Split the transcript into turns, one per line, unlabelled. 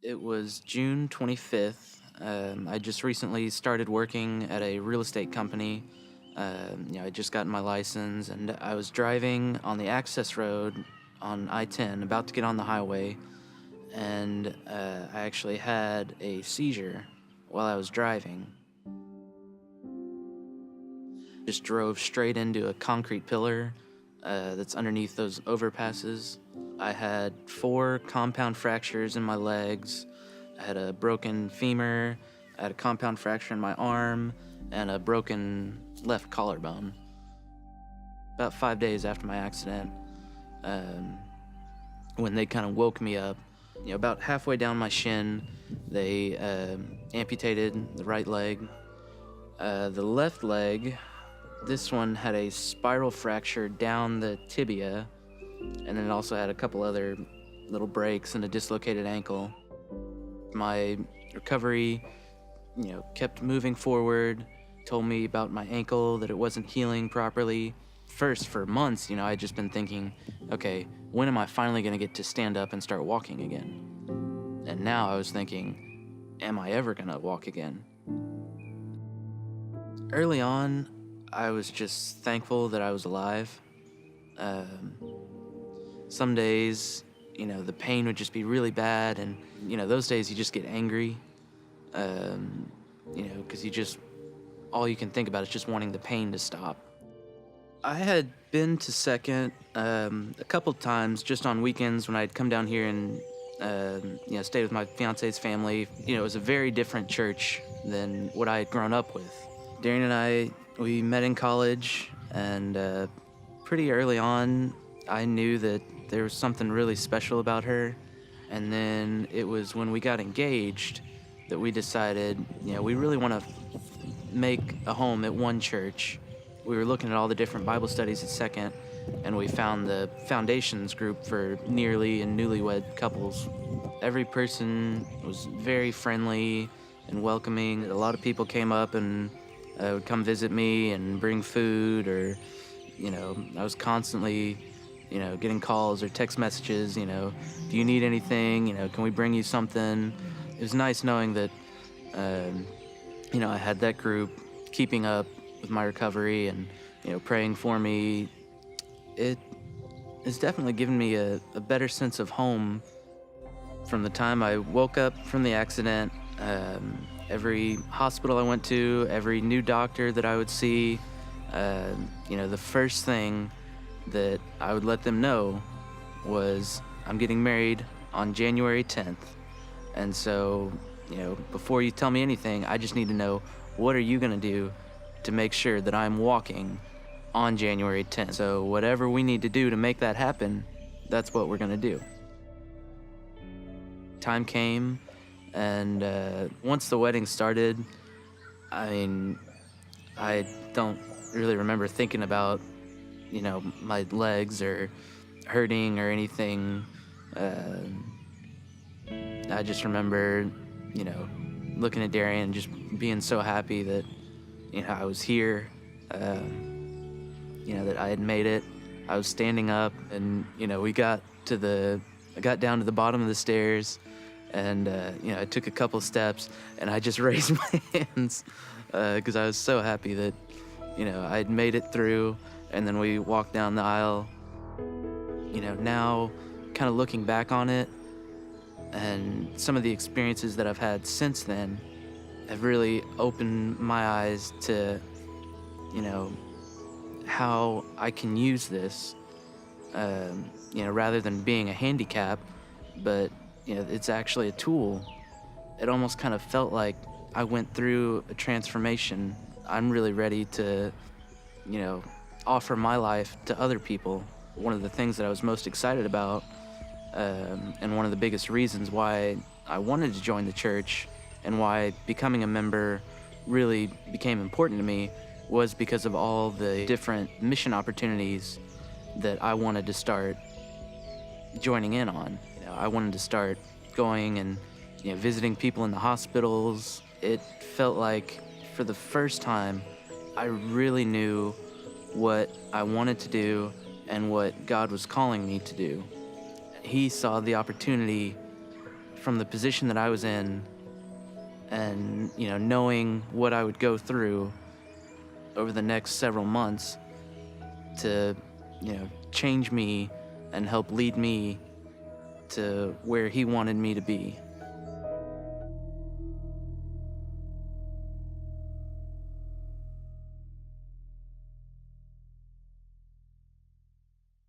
It was June 25th. I just recently started working at a real estate company. I just gotten my license, and I was driving on the access road on I-10, about to get on the highway, and I actually had a seizure while I was driving. Just drove straight into a concrete pillar that's underneath those overpasses. I had 4 compound fractures in my legs. I had a broken femur, I had a compound fracture in my arm, and a broken left collarbone. About 5 days after my accident, when they kind of woke me up, about halfway down my shin, they amputated the right leg. The left leg, this one had a spiral fracture down the tibia, and then it also had a couple other little breaks and a dislocated ankle. My recovery, kept moving forward, told me about my ankle, that it wasn't healing properly. First, for months, I'd just been thinking, okay, when am I finally gonna get to stand up and start walking again? And now I was thinking, am I ever gonna walk again? Early on, I was just thankful that I was alive. Some days, the pain would just be really bad, and, those days you just get angry, because all you can think about is just wanting the pain to stop. I had been to Second a couple times just on weekends when I'd come down here and, stay with my fiance's family. It was a very different church than what I had grown up with. Darren and I, we met in college, and pretty early on, I knew that there was something really special about her. And then it was when we got engaged that we decided, we really want to make a home at one church. We were looking at all the different Bible studies at Second, and we found the Foundations group for nearly and newlywed couples. Every person was very friendly and welcoming. A lot of people came up and would come visit me and bring food, or, I was constantly, getting calls or text messages, do you need anything? Can we bring you something? It was nice knowing that, I had that group keeping up with my recovery and, praying for me. It has definitely given me a better sense of home from the time I woke up from the accident. Every hospital I went to, every new doctor that I would see, the first thing that I would let them know was, I'm getting married on January 10th. And so, before you tell me anything, I just need to know, what are you gonna do to make sure that I'm walking on January 10th? So whatever we need to do to make that happen, that's what we're gonna do. Time came, and once the wedding started, I don't really remember thinking about, my legs or hurting or anything. I just remember, looking at Darian and just being so happy that, I was here, that I had made it. I was standing up, and, I got down to the bottom of the stairs, and, I took a couple steps, and I just raised my hands, because I was so happy that, I had made it through. And then we walked down the aisle. Now kind of looking back on it, and some of the experiences that I've had since then have really opened my eyes to, how I can use this, rather than being a handicap, but, it's actually a tool. It almost kind of felt like I went through a transformation. I'm really ready to, offer my life to other people. One of the things that I was most excited about, and one of the biggest reasons why I wanted to join the church and why becoming a member really became important to me, was because of all the different mission opportunities that I wanted to start joining in on. I wanted to start going and, visiting people in the hospitals. It felt like, for the first time, I really knew what I wanted to do and what God was calling me to do. He saw the opportunity from the position that I was in and, knowing what I would go through over the next several months to, change me and help lead me to where he wanted me to be.